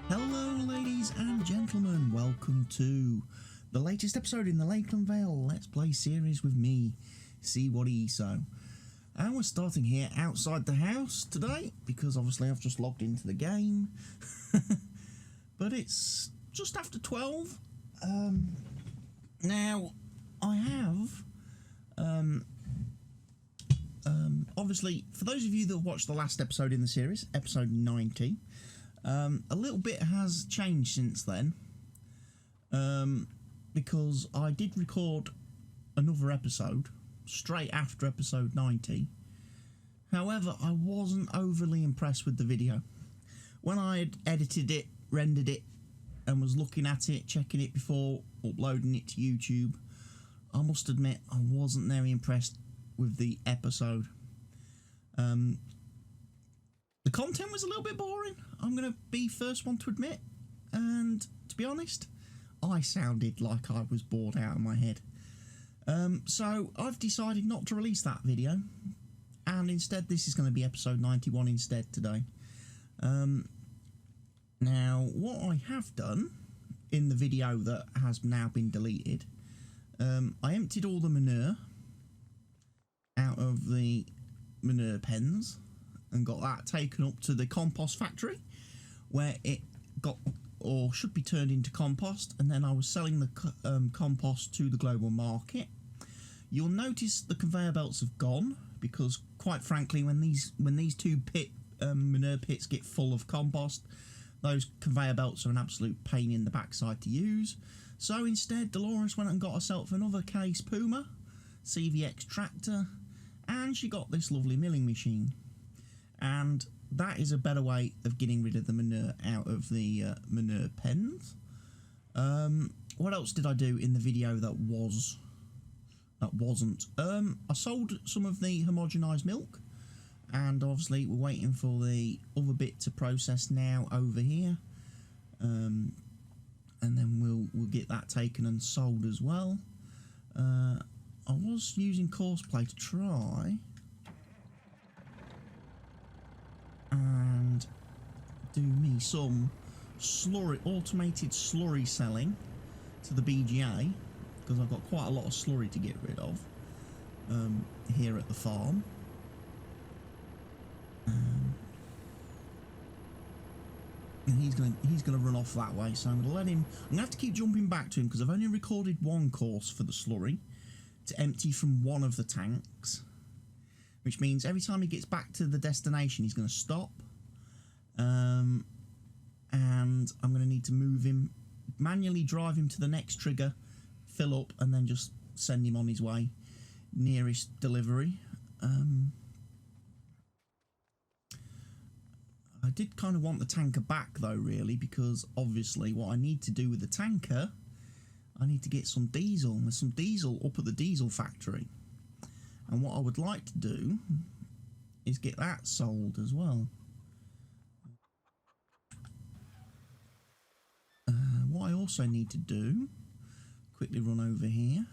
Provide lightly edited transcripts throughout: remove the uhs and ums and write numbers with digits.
Hello ladies and gentlemen, welcome to the latest episode in the Lakeland Vale Let's Play series with me, CWATTYESO. And we're starting here outside the house today, because obviously I've just logged into the game. But it's just after 12. Now, I have, obviously, for those of you that watched the last episode in the series, episode 90, a little bit has changed since then, because I did record another episode straight after episode 90. However, I wasn't overly impressed with the video. When I had edited it, rendered it, and was looking at it, checking it before uploading it to YouTube, I must admit I wasn't very impressed with the episode. The content was a little bit boring, I'm going to be first one to admit, and to be honest, I sounded like I was bored out of my head. So I've decided not to release that video, and instead this is going to be episode 91 instead today. Now, what I have done in the video that has now been deleted, I emptied all the manure out of the manure pens and got that taken up to the compost factory, where it got, or should be turned into compost, and then I was selling the compost to the global market. You'll notice the conveyor belts have gone, because quite frankly, when these two manure pits get full of compost, those conveyor belts are an absolute pain in the backside to use. So instead, Dolores went and got herself another Case Puma CVX tractor, and she got this lovely milling machine. And that is a better way of getting rid of the manure out of the manure pens. What else did I do in the video that wasn't? I sold some of the homogenised milk, and obviously we're waiting for the other bit to process now over here, and then we'll get that taken and sold as well. I was using Courseplay to try and do me some automated slurry selling to the BGA, because I've got quite a lot of slurry to get rid of here at the farm. And he's gonna run off that way, so I'm gonna let him. I'm gonna have to keep jumping back to him because I've only recorded one course for the slurry to empty from one of the tanks, which means every time he gets back to the destination he's going to stop, and I'm going to need to move him, manually drive him to the next trigger, fill up, and then just send him on his way nearest delivery. I did kind of want the tanker back though, really, because obviously what I need to do with the tanker, I need to get some diesel, and there's some diesel up at the diesel factory. And what I would like to do is get that sold as well. What I also need to do, quickly run over here.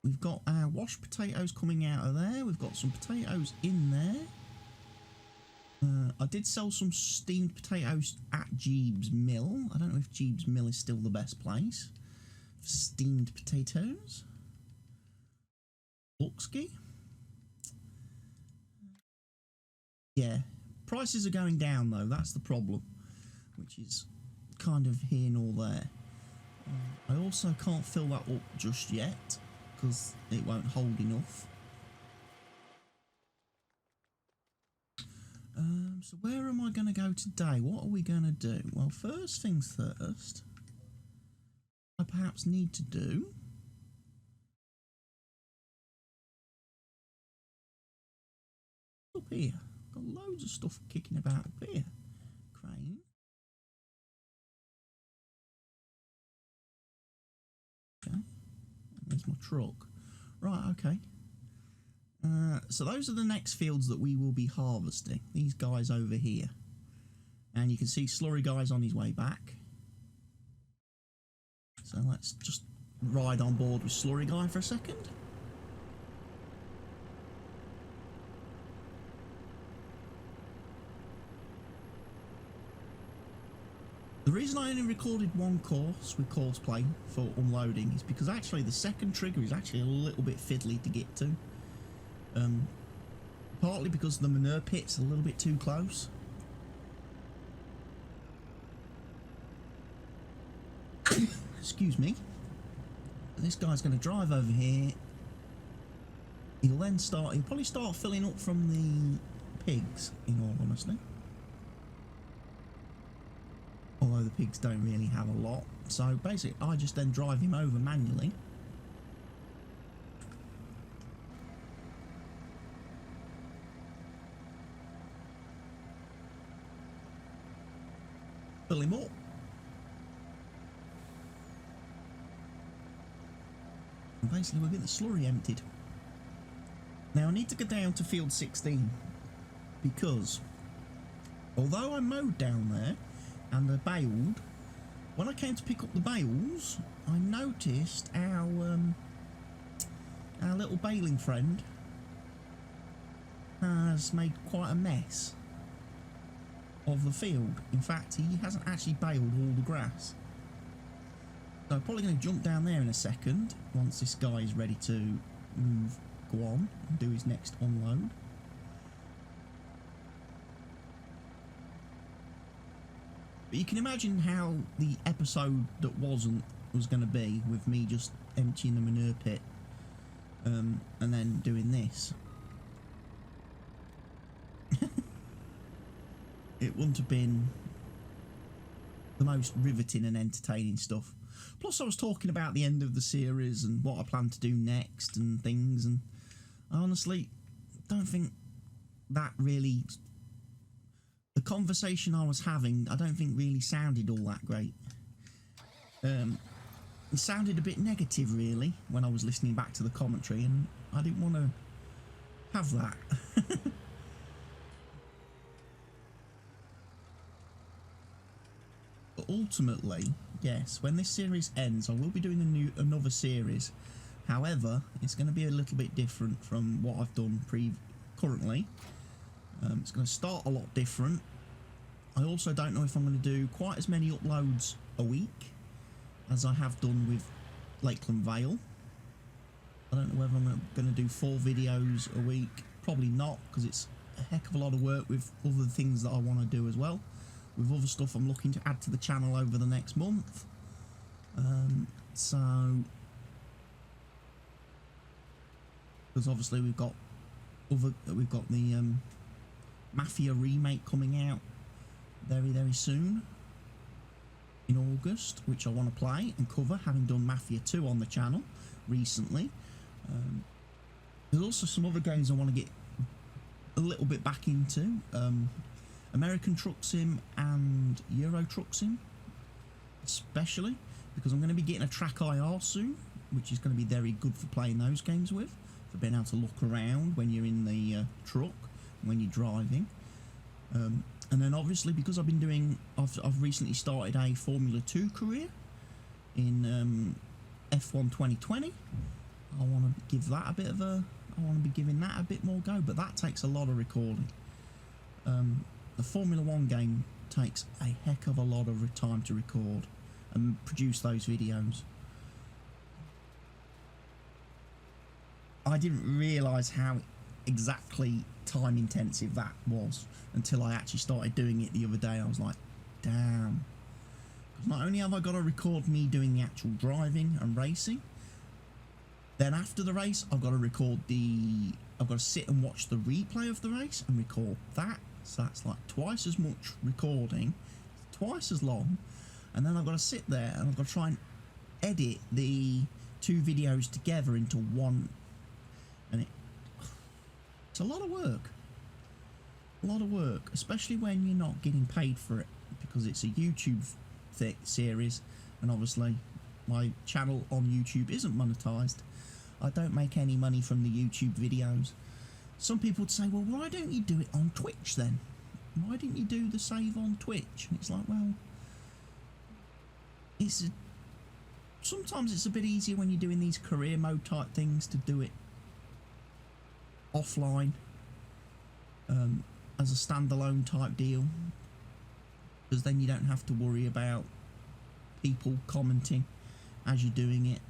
We've got our washed potatoes coming out of there. We've got some potatoes in there. I did sell some steamed potatoes at Jeeb's Mill. I don't know if Jeeb's Mill is still the best place for steamed potatoes. Luxky. Yeah, prices are going down though, that's the problem, which is kind of here and all there. I also can't fill that up just yet because it won't hold enough. So where am I going to go today? What are we going to do? Well, first things first, I perhaps need to do up here. Got loads of stuff kicking about up here. Crane. Okay. There's my truck. Right, okay. So those are the next fields that we will be harvesting. These guys over here. And you can see Slurry Guy's on his way back. So let's just ride on board with Slurry Guy for a second. The reason I only recorded one course with course play for unloading is because actually the second trigger is actually a little bit fiddly to get to. Partly because the manure pit's a little bit too close. Excuse me. This guy's going to drive over here. He'll probably start filling up from the pigs, in all honesty. Although the pigs don't really have a lot. So basically I just then drive him over manually. Fill him up. And basically we'll get the slurry emptied. Now I need to go down to field 16 because although I mowed down there and they're baled, when I came to pick up the bales I noticed our little baling friend has made quite a mess of the field. In fact, he hasn't actually baled all the grass. So I'm probably going to jump down there in a second once this guy is ready to go on and do his next unload. But you can imagine how the episode that wasn't was going to be with me just emptying the manure pit and then doing this. It wouldn't have been the most riveting and entertaining stuff. Plus I was talking about the end of the series and what I plan to do next and things, and I honestly don't think that really... The conversation I was having I don't think really sounded all that great. It sounded a bit negative really when I was listening back to the commentary, and I didn't want to have that. But ultimately, yes, when this series ends I will be doing another series. However, it's going to be a little bit different from what I've done currently. It's going to start a lot different. I also don't know if I'm going to do quite as many uploads a week as I have done with Lakeland Vale. I don't know whether I'm going to do 4 videos a week. Probably not, because it's a heck of a lot of work with other things that I want to do as well. With other stuff I'm looking to add to the channel over the next month. Because obviously we've got the Mafia remake coming out very soon in August, which I want to play and cover, having done Mafia 2 on the channel recently. There's also some other games I want to get a little bit back into. American Truck Sim and Euro Truck Sim, especially because I'm going to be getting a track IR soon, which is going to be very good for playing those games with, for being able to look around when you're in the truck, when you're driving. And then obviously because I've recently started a Formula 2 career in F1 2020. I want to give that I want to be giving that a bit more go, but that takes a lot of recording. The Formula 1 game takes a heck of a lot of time to record and produce those videos. I didn't realise how exactly time intensive that was until I actually started doing it the other day. I was like, damn. Not only have I got to record me doing the actual driving and racing, then after the race I've got to sit and watch the replay of the race and record that. So that's like twice as much recording, twice as long, and then I've got to sit there and I've got to try and edit the 2 videos together into one, and it's a lot of work. A lot of work, especially when you're not getting paid for it, because it's a YouTube series, and obviously my channel on YouTube isn't monetized. I don't make any money from the YouTube videos. Some people would say, well, why don't you do it on Twitch then? Why didn't you do the save on Twitch? And it's like, well, sometimes it's a bit easier when you're doing these career mode type things to do it offline, as a standalone type deal. because then you don't have to worry about people commenting as you're doing it.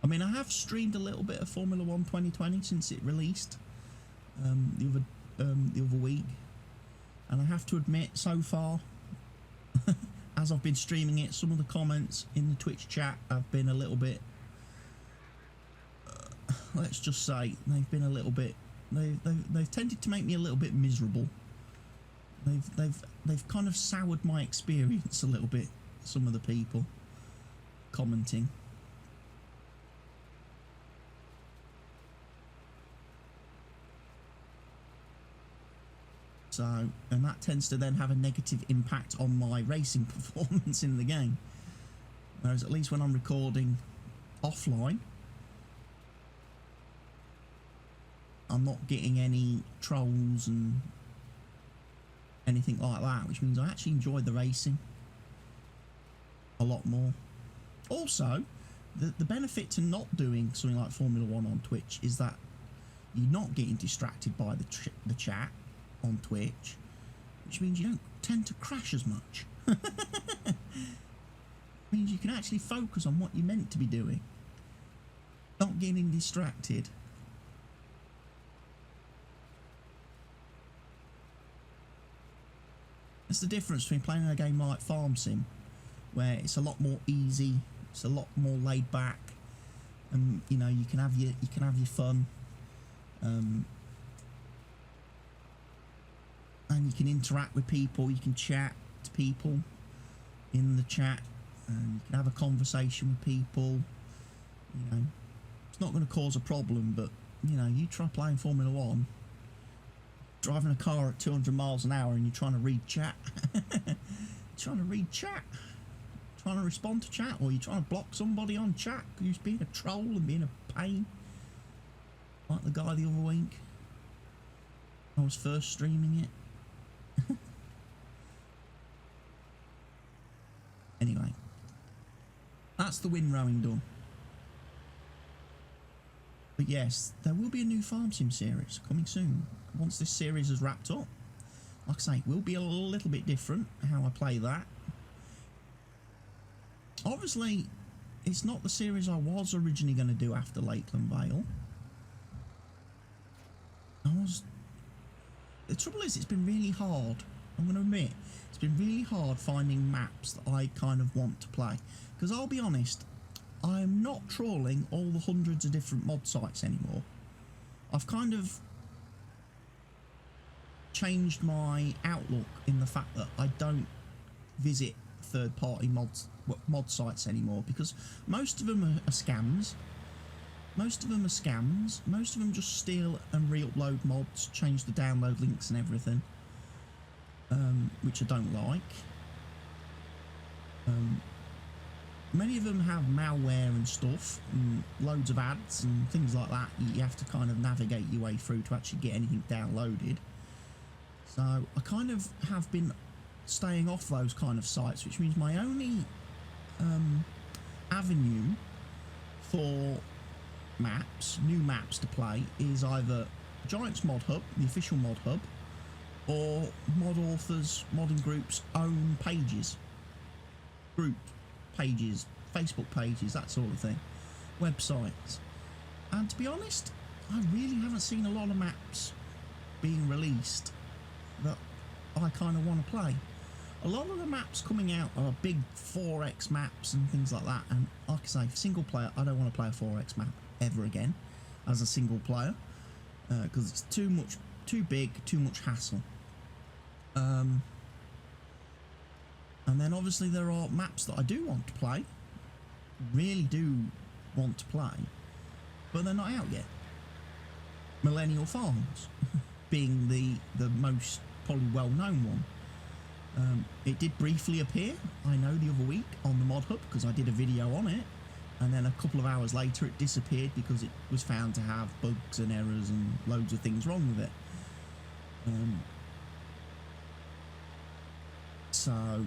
I mean, I have streamed a little bit of Formula 1 2020 since it released the other week, and I have to admit, so far, as I've been streaming it, some of the comments in the Twitch chat have been a little bit, let's just say, they've been a little bit, they've tended to make me a little bit miserable. They've kind of soured my experience a little bit, some of the people commenting. So, and that tends to then have a negative impact on my racing performance in the game. Whereas at least when I'm recording offline, I'm not getting any trolls and anything like that, which means I actually enjoy the racing a lot more. Also, the benefit to not doing something like Formula 1 on Twitch is that you're not getting distracted by the chat on Twitch, which means you don't tend to crash as much. Means you can actually focus on what you're meant to be doing, not getting distracted. It's the difference between playing a game like Farm Sim, where it's a lot more easy, it's a lot more laid back, and you know, you can have your fun, and you can interact with people, you can chat to people in the chat, and you can have a conversation with people. You know, it's not going to cause a problem, but you know, you try playing Formula 1, driving a car at 200 miles an hour, and you're trying to read chat. Trying to respond to chat, or you're trying to block somebody on chat who's being a troll and being a pain, like the guy the other week I was first streaming it. Anyway, that's the wind rowing done. But yes, there will be a new Farm Sim series coming soon. Once this series is wrapped up, like I say, it will be a little bit different how I play that. Obviously, it's not the series I was originally going to do after Lakeland Vale. The trouble is, it's been really hard. I'm going to admit, it's been really hard finding maps that I kind of want to play. Because I'll be honest, I'm not trawling all the hundreds of different mod sites anymore. I've kind of changed my outlook in the fact that I don't visit third-party mod sites anymore, because most of them are scams. Most of them just steal and re-upload mods, change the download links and everything, which I don't like. Many of them have malware and stuff, and loads of ads and things like that. You have to kind of navigate your way through to actually get anything downloaded. So I kind of have been staying off those kind of sites, which means my only avenue for new maps to play is either Giants Mod Hub, the official mod hub, or mod authors, modding groups' own pages, group pages, Facebook pages, that sort of thing, websites. And to be honest, I really haven't seen a lot of maps being released that I kind of want to play. A lot of the maps coming out are big 4x maps and things like that, and like I say, single player, I don't want to play a 4x map ever again as a single player, because it's too big, too much hassle. And then obviously there are maps that I do want to play, really do want to play, but they're not out yet. Millennial Farms being the most probably well-known one. It did briefly appear, I know, the other week on the mod hub, because I did a video on it, and then a couple of hours later it disappeared because it was found to have bugs and errors and loads of things wrong with it. So,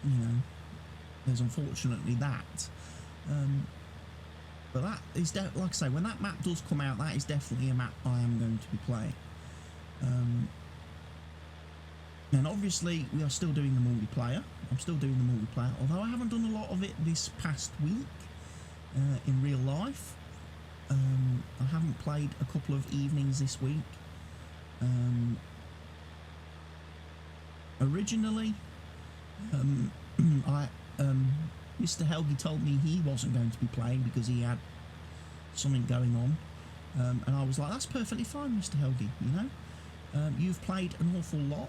you know, there's unfortunately that. But that is, like I say, when that map does come out, that is definitely a map I am going to be playing. And obviously we are still doing the multiplayer. I'm still doing the multiplayer, although I haven't done a lot of it this past week in real life. I haven't played a couple of evenings this week. Originally, Mr. Helgi told me he wasn't going to be playing because he had something going on, and I was like, that's perfectly fine, Mr. Helgi, you know, you've played an awful lot,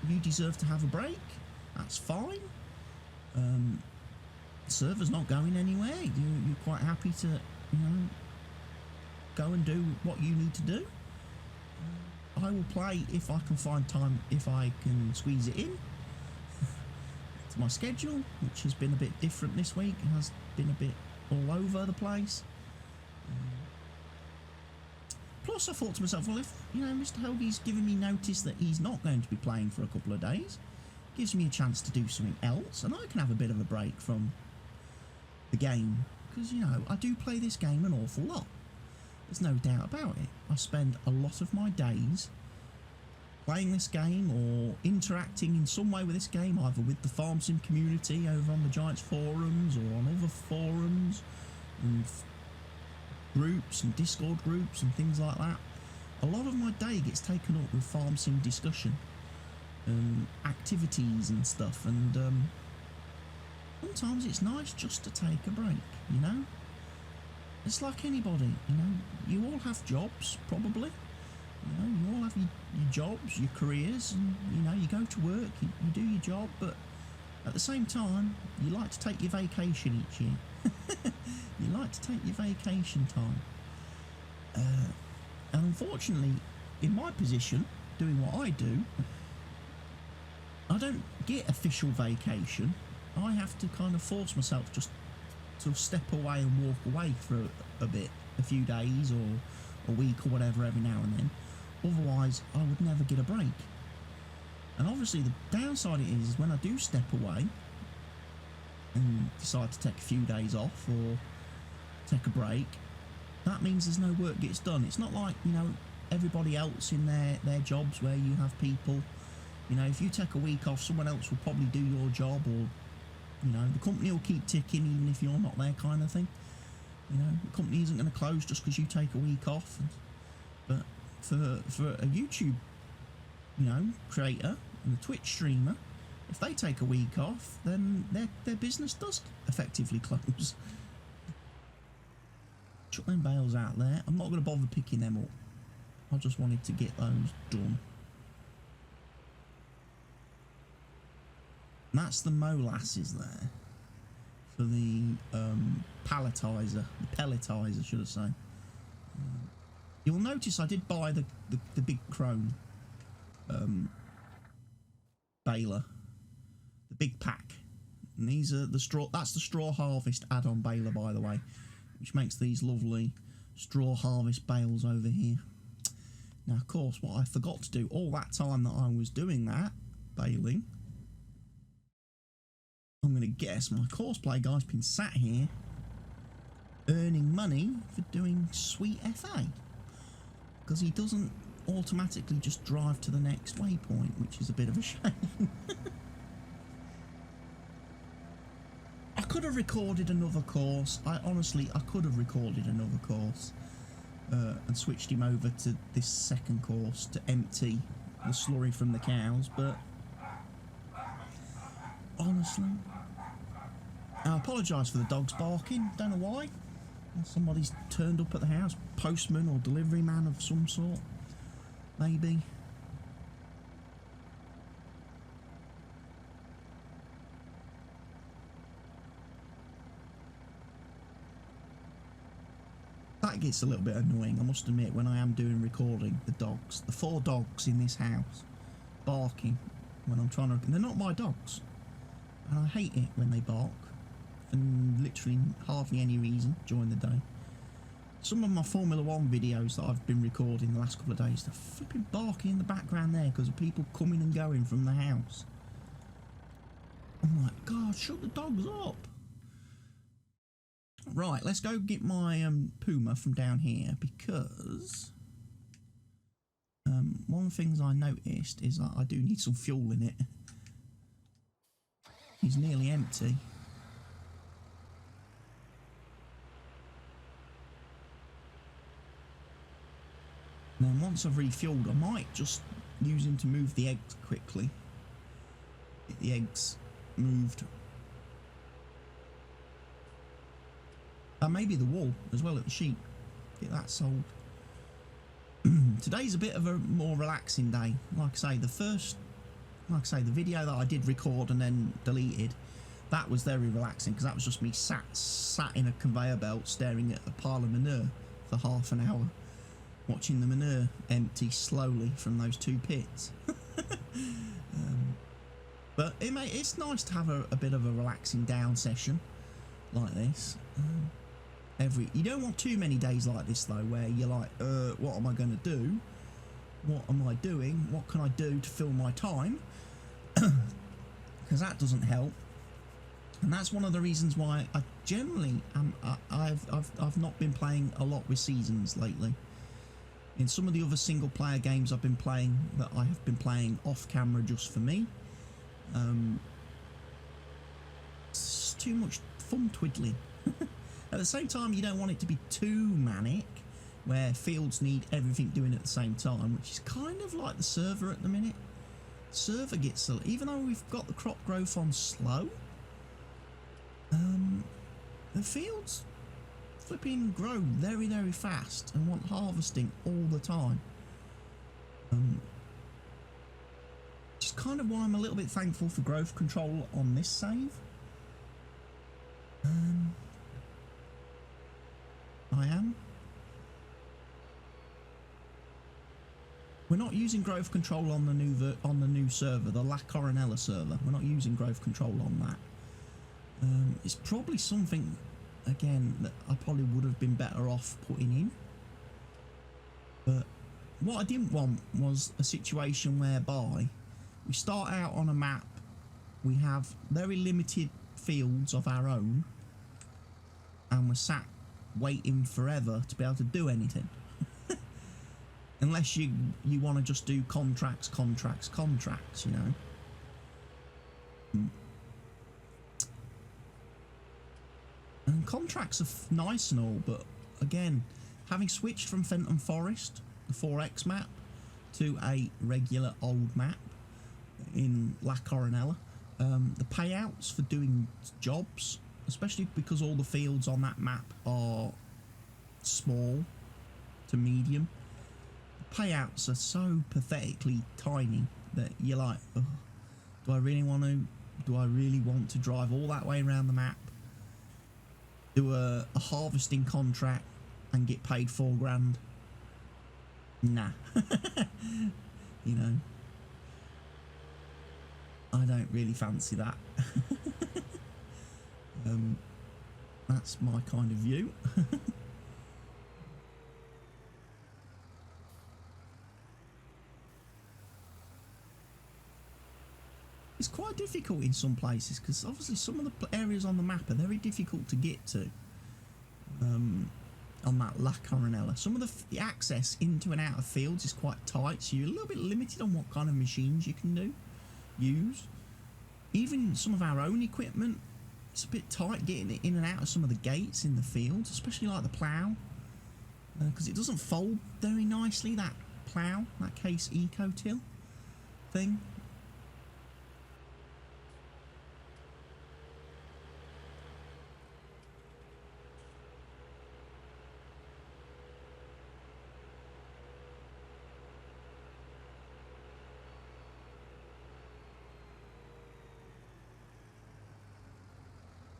you deserve to have a break, that's fine. The server's not going anywhere, you're quite happy to, you know, go and do what you need to do. I will play if I can find time, if I can squeeze it in to my schedule, which has been a bit different this week. It has been a bit all over the place. Plus I thought to myself, well, if, you know, Mr. Helgi's given me notice that he's not going to be playing for a couple of days, gives me a chance to do something else, and I can have a bit of a break from the game, because, you know, I do play this game an awful lot. There's no doubt about it. I spend a lot of my days playing this game or interacting in some way with this game, either with the farm sim community over on the Giants forums or on other forums and groups and Discord groups and things like that. A lot of my day gets taken up with farm sim discussion and activities and stuff, and sometimes it's nice just to take a break, you know? It's like anybody, you know, you all have jobs, probably, you know, you all have your jobs, your careers, and, you know, you go to work, you do your job, but at the same time, you like to take your vacation each year. You like to take your vacation time. And unfortunately, in my position, doing what I do, I don't get official vacation. I have to kind of force myself just to step away and walk away for a bit, a few days or a week or whatever every now and then. Otherwise, I would never get a break. And obviously the downside is when I do step away and decide to take a few days off or take a break, that means there's no work gets done. It's not like, you know, everybody else in their jobs where you have people, you know, if you take a week off, someone else will probably do your job, or, you know, the company will keep ticking even if you're not there, kind of thing. You know, the company isn't going to close just because you take a week off. But for a YouTube, you know, creator and a Twitch streamer, if they take a week off, then their business does effectively close. Chuck them bales out there. I'm not going to bother picking them up. I just wanted to get those done. And that's the molasses there for the pelletizer, should I say. You'll notice I did buy the big chrome baler, the big pack, and these are the straw. That's the straw harvest add-on baler, by the way, which makes these lovely straw harvest bales over here. Now, of course, what I forgot to do all that time that I was doing that baling, I'm going to guess my courseplay guy's been sat here earning money for doing sweet FA, because he doesn't automatically just drive to the next waypoint, which is a bit of a shame. I could have recorded another course. I could have recorded another course and switched him over to this second course to empty the slurry from the cows, but honestly, I apologise for the dogs barking, don't know why. Somebody's turned up at the house, postman or delivery man of some sort, maybe. That gets a little bit annoying, I must admit, when I am doing recording. The dogs, the 4 dogs in this house, barking when I'm trying to... They're not my dogs, and I hate it when they bark for literally hardly any reason during the day. Some of my Formula 1 videos that I've been recording the last couple of days, they're flipping barking in the background there because of people coming and going from the house. I'm like, God, shut the dogs up. Right, let's go get my Puma from down here, because One of the things I noticed is that I do need some fuel in it. He's nearly empty. And then once I've refueled, I might just use him to move the eggs quickly. Get the eggs moved. And maybe the wool as well at the sheep. Get that sold. Today's a bit of a more relaxing day. Like I say, the video that I did record and then deleted, that was very relaxing because that was just me sat in a conveyor belt staring at a pile of manure for half an hour, watching the manure empty slowly from those two pits. But it's nice to have a bit of a relaxing down session like this. You don't want too many days like this though, where you're like, what am I going to do? What am I doing? What can I do to fill my time? Because that doesn't help. And that's one of the reasons why I generally I've not been playing a lot with seasons lately. In some of the other single player games I've been playing, that I have been playing off camera just for me, it's too much fun twiddling. At the same time, you don't want it to be too manic, where fields need everything doing at the same time, which is kind of like the server at the minute. Server gets, even though we've got the crop growth on slow, the fields flipping grow very, very fast and want harvesting all the time. Which is kind of why I'm a little bit thankful for growth control on this save. I am. We're not using growth control on the new server, the La Coronella server. We're not using growth control on that. It's probably something, again, that I probably would have been better off putting in. But what I didn't want was a situation whereby we start out on a map, we have very limited fields of our own, and we're sat waiting forever to be able to do anything. Unless you want to just do contracts, you know. And contracts are nice and all, but again, having switched from Fenton Forest, the 4X map, to a regular old map in La Coronella, the payouts for doing jobs, especially because all the fields on that map are small to medium, the payouts are so pathetically tiny that you're like, oh, do I really want to drive all that way around the map, do a harvesting contract and get paid $4 grand? Nah. You know, I don't really fancy that. That's my kind of view. It's quite difficult in some places because obviously some of the areas on the map are very difficult to get to. On that La Coronella, some of the access into and out of fields is quite tight, so you're a little bit limited on what kind of machines you can use. Even some of our own equipment, it's a bit tight getting it in and out of some of the gates in the fields, especially like the plough, because it doesn't fold very nicely, that plough, that Case Eco-Till thing.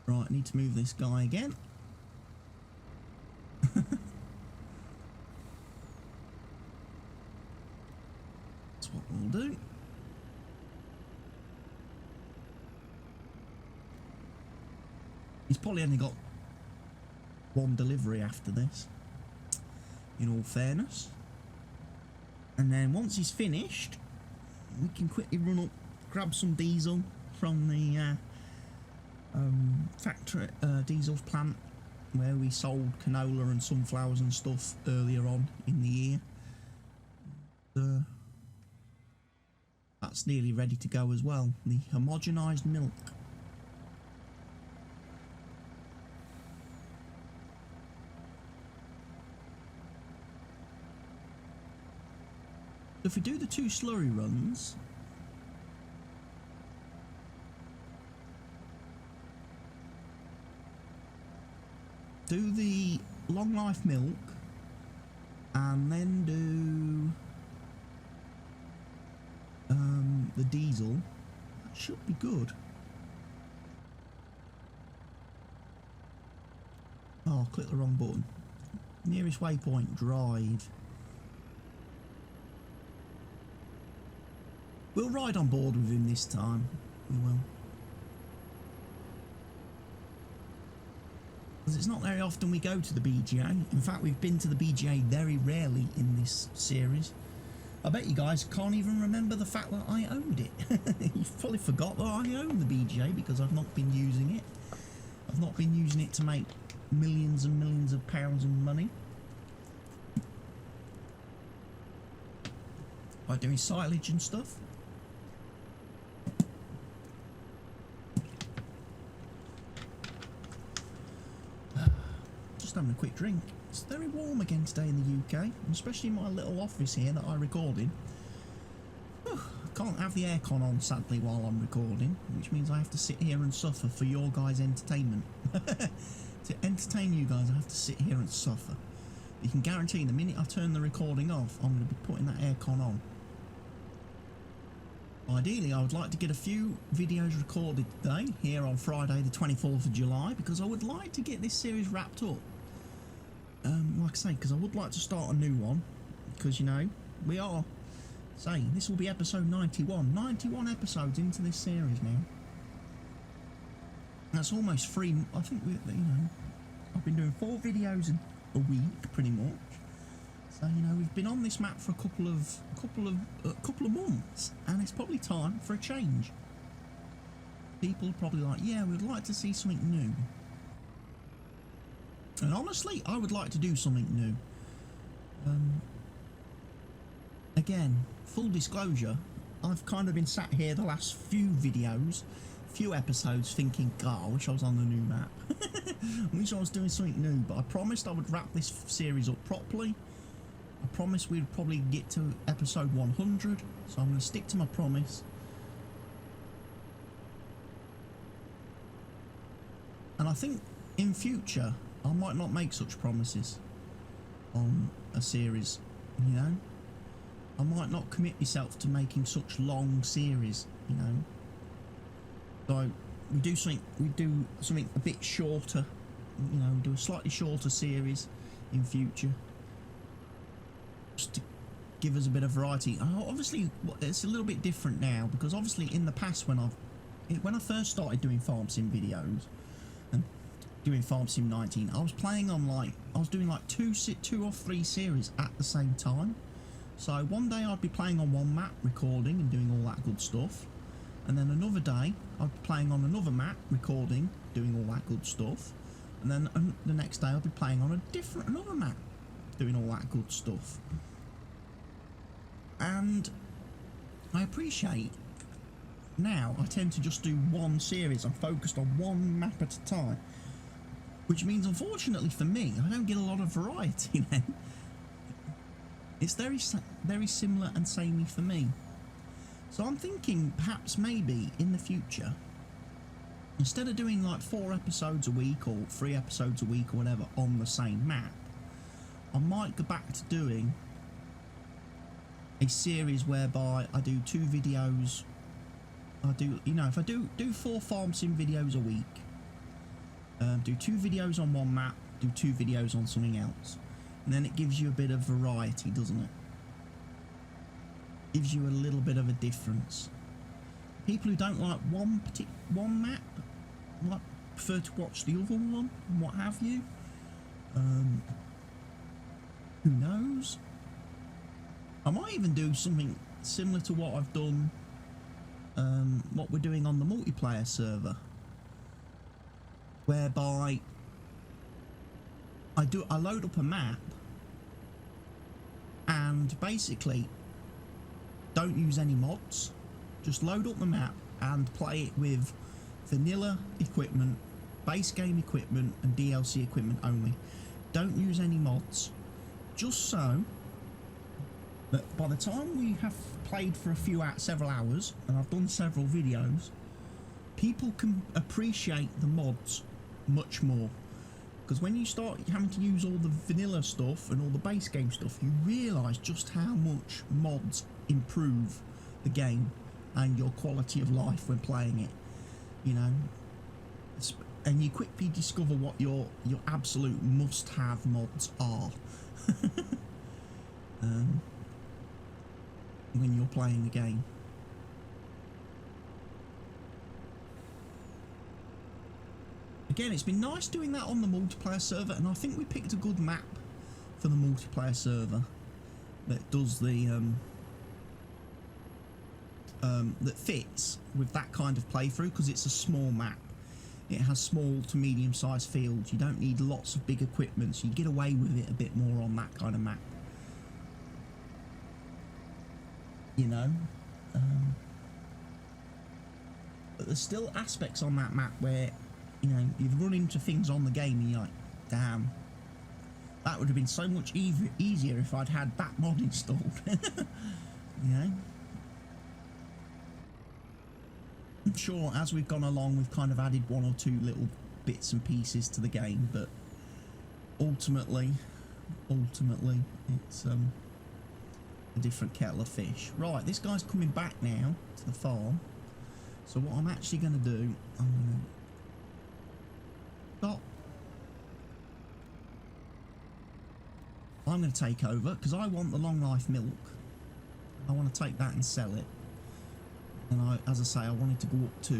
Right, I need to move this guy again. That's what we'll do. He's probably only got one delivery after this, in all fairness. And then once he's finished, we can quickly run up, grab some diesel from the factory diesel plant where we sold canola and sunflowers and stuff earlier on in the year. That's nearly ready to go as well. The homogenised milk. If we do the 2 slurry runs, do the long life milk, and then do the diesel, that should be good. Oh, click the wrong button. Nearest waypoint, drive. We'll ride on board with him this time. We will. Because it's not very often we go to the BGA. In fact, we've been to the BGA very rarely in this series. I bet you guys can't even remember the fact that I owned it. You've probably forgot that I own the BGA because I've not been using it. I've not been using it to make millions and millions of pounds of money by doing silage and stuff. Just having a quick drink. It's very warm again today in the UK, especially in my little office here that I record in. I can't have the aircon on sadly while I'm recording, which means I have to sit here and suffer for your guys' entertainment. To entertain you guys, I have to sit here and suffer. You can guarantee the minute I turn the recording off, I'm going to be putting that aircon on. Ideally, I would like to get a few videos recorded today, here on Friday the 24th of July, because I would like to get this series wrapped up. Like I say, because I would like to start a new one, because, you know, we are, say, this will be episode 91. 91 episodes into this series now. That's almost 3, I think, you know, I've been doing 4 videos a week, pretty much. So, you know, we've been on this map for a couple of months, and it's probably time for a change. People are probably like, yeah, we'd like to see something new. And honestly, I would like to do something new. Again, full disclosure, I've kind of been sat here the last few videos, few episodes, thinking, God, I wish I was on the new map. I wish I was doing something new, but I promised I would wrap this series up properly. I promised we'd probably get to episode 100, so I'm going to stick to my promise. And I think in future, I might not make such promises on a series, you know. I might not commit myself to making such long series, you know. So we do something a bit shorter, you know, do a slightly shorter series in future, just to give us a bit of variety. Obviously, it's a little bit different now, because obviously in the past when I first started doing farm sim videos and doing Farm Sim 19, I was playing on I was doing like two or three series at the same time. So one day I'd be playing on one map, recording and doing all that good stuff, and then another day I'd be playing on another map, recording, doing all that good stuff, and then the next day I'd be playing on another map, doing all that good stuff. And I appreciate now I tend to just do one series. I'm focused on one map at a time, which means, unfortunately for me, I don't get a lot of variety then. It's very similar and samey for me. So I'm thinking perhaps maybe in the future, instead of doing like 4 episodes a week or 3 episodes a week or whatever on the same map, I might go back to doing a series whereby I do 2 videos. I do, you know, if I do 4 farm sim videos a week, do 2 videos on one map, do 2 videos on something else, and then it gives you a bit of variety, doesn't it? Gives you a little bit of a difference. People who don't like one map might prefer to watch the other one, and what have you. Who knows? I might even do something similar to what I've done, what we're doing on the multiplayer server, whereby I load up a map, and basically don't use any mods. Just load up the map and play it with vanilla equipment, base game equipment and DLC equipment only. Don't use any mods, just so that by the time we have played for several hours, and I've done several videos, people can appreciate the mods much more. Because when you start having to use all the vanilla stuff and all the base game stuff, you realise just how much mods improve the game and your quality of life when playing it, you know. And you quickly discover what your absolute must-have mods are when you're playing the game. Again, it's been nice doing that on the multiplayer server, and I think we picked a good map for the multiplayer server that does the that fits with that kind of playthrough, because it's a small map. It has small to medium sized fields. You don't need lots of big equipment, so you get away with it a bit more on that kind of map, you know. But there's still aspects on that map where, you know, you've run into things on the game and you're like, damn, that would have been so much easier if I'd had that mod installed. You know. I'm sure as we've gone along we've kind of added one or two little bits and pieces to the game, but ultimately it's a different kettle of fish. Right, this guy's coming back now to the farm, so what I'm actually going to do, I'm going to take over, because I want the long life milk. I want to take that and sell it. And as I say, I wanted to go up to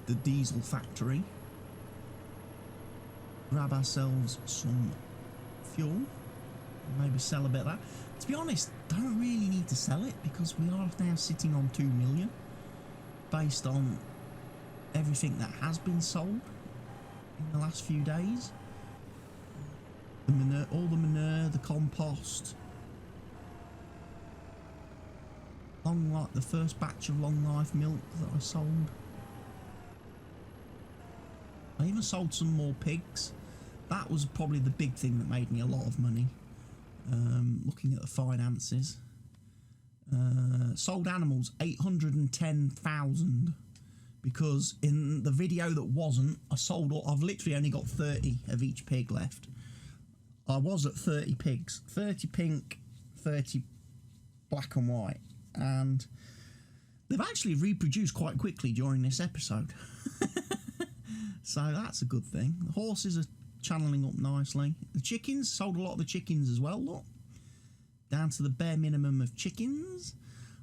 the diesel factory, grab ourselves some fuel, maybe sell a bit of that. To be honest, don't really need to sell it, because we are now sitting on 2 million based on everything that has been sold in the last few days. The manure, all the manure, the compost, the first batch of long life milk that I sold. I even sold some more pigs. That was probably the big thing that made me a lot of money. Looking at the finances, sold animals 810,000, because in the video that wasn't, I've literally only got 30 of each pig left. I was at 30 pigs, 30 pink, 30 black and white, and they've actually reproduced quite quickly during this episode. So that's a good thing. The horses are channeling up nicely. The chickens, sold a lot of the chickens as well, look. Down to the bare minimum of chickens.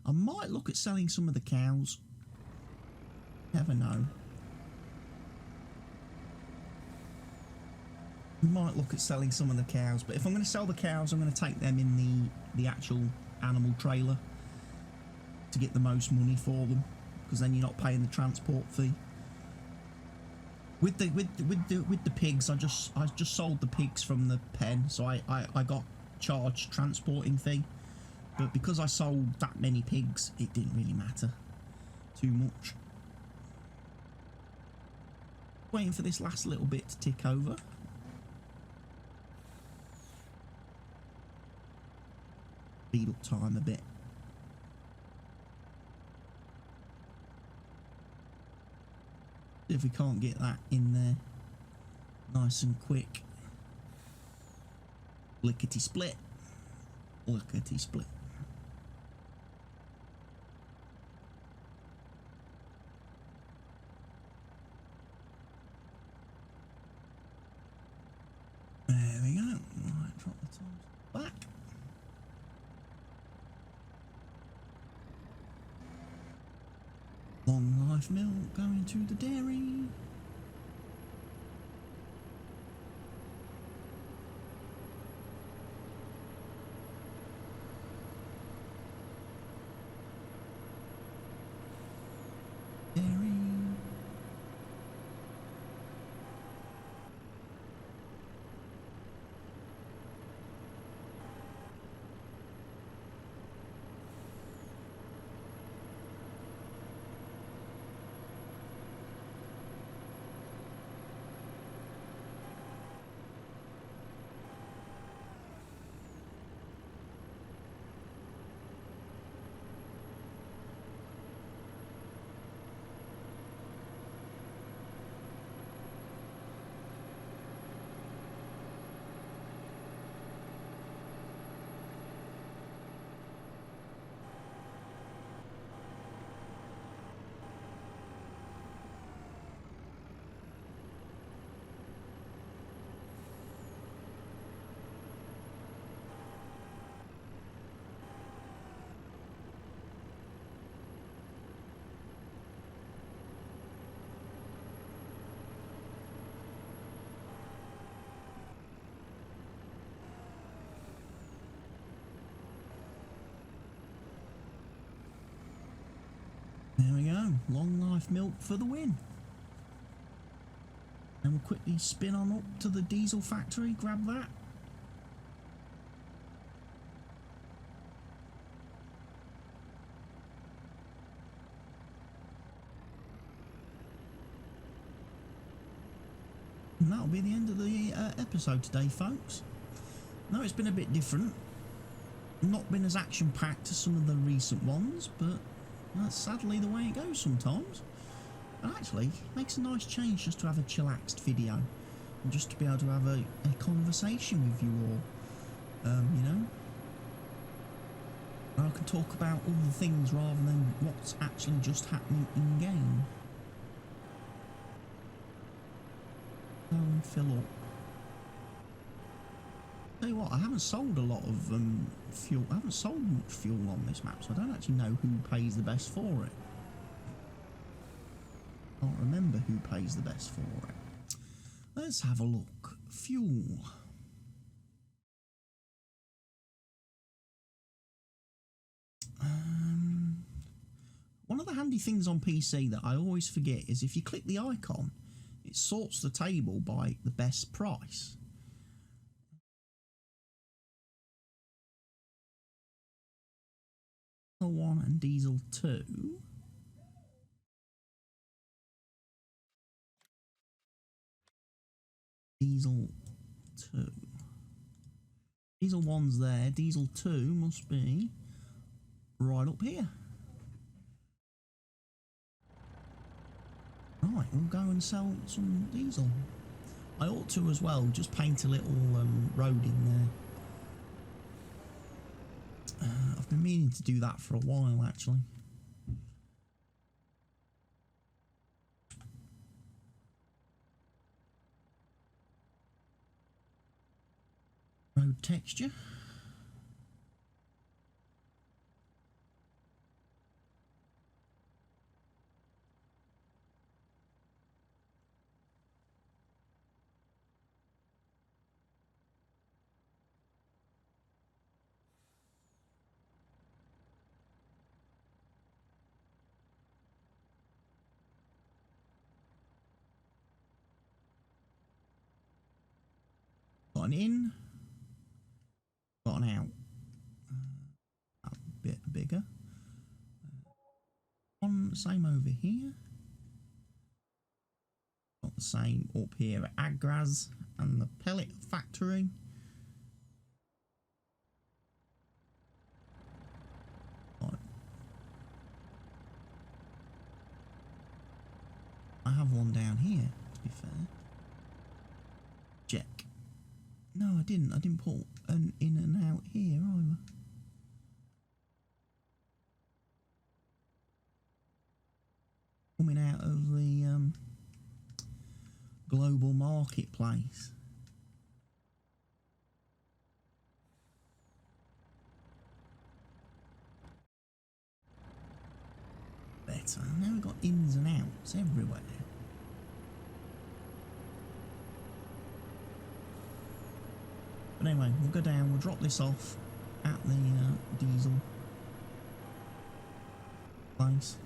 I might look at selling some of the cows. Never know. We might look at selling some of the cows, but if I'm going to sell the cows, I'm going to take them in the actual animal trailer to get the most money for them, because then you're not paying the transport fee. With the pigs, I just sold the pigs from the pen, so I got charged transporting fee, but because I sold that many pigs, it didn't really matter too much. Waiting for this last little bit to tick over. Speed up time a bit. If we can't get that in there nice and quick. Lickety split. Lickety split. There we go. Right, drop the tiles back. Long life milk going to the dairy. Dairy. There we go. Long life milk for the win. And we'll quickly spin on up to the diesel factory, grab that. And that'll be the end of the episode today, folks. No, it's been a bit different. Not been as action-packed as some of the recent ones, but that's sadly the way it goes sometimes. And actually, it makes a nice change just to have a chillaxed video. And just to be able to have a conversation with you all. You know? And I can talk about other things rather than what's actually just happening in-game. Go and fill up. Tell you what, I haven't sold a lot of fuel. I haven't sold much fuel on this map, so I don't actually know who pays the best for it. I can't remember who pays the best for it. Let's have a look. Fuel. One of the handy things on PC that I always forget is if you click the icon, it sorts the table by the best price. Diesel 1 and Diesel 2. Diesel 2. Diesel 1's there. Diesel 2 must be right up here. Right, we'll go and sell some diesel. I ought to as well, just paint a little road in there. I've been meaning to do that for a while, actually. Road texture. Got an in, got an out. A bit bigger. Same over here. Got the same up here at Agraz and the pellet factory. Right. I have one down here, to be fair. Check. No, I didn't. I didn't put an in and out here either. Coming out of the global marketplace. Better. Now we've got ins and outs everywhere. But anyway, we'll go down, we'll drop this off at the diesel place.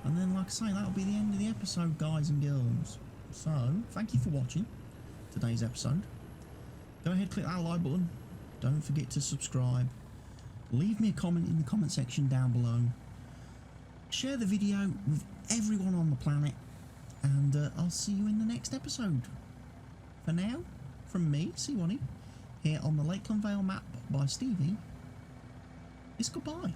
And then, like I say, that'll be the end of the episode, guys and girls. So, thank you for watching today's episode. Go ahead, click that like button. Don't forget to subscribe. Leave me a comment in the comment section down below. Share the video with everyone on the planet. And I'll see you in the next episode. For now, from me, CWATTY, here on the Lakeland Vale Map by Stevie, it's goodbye.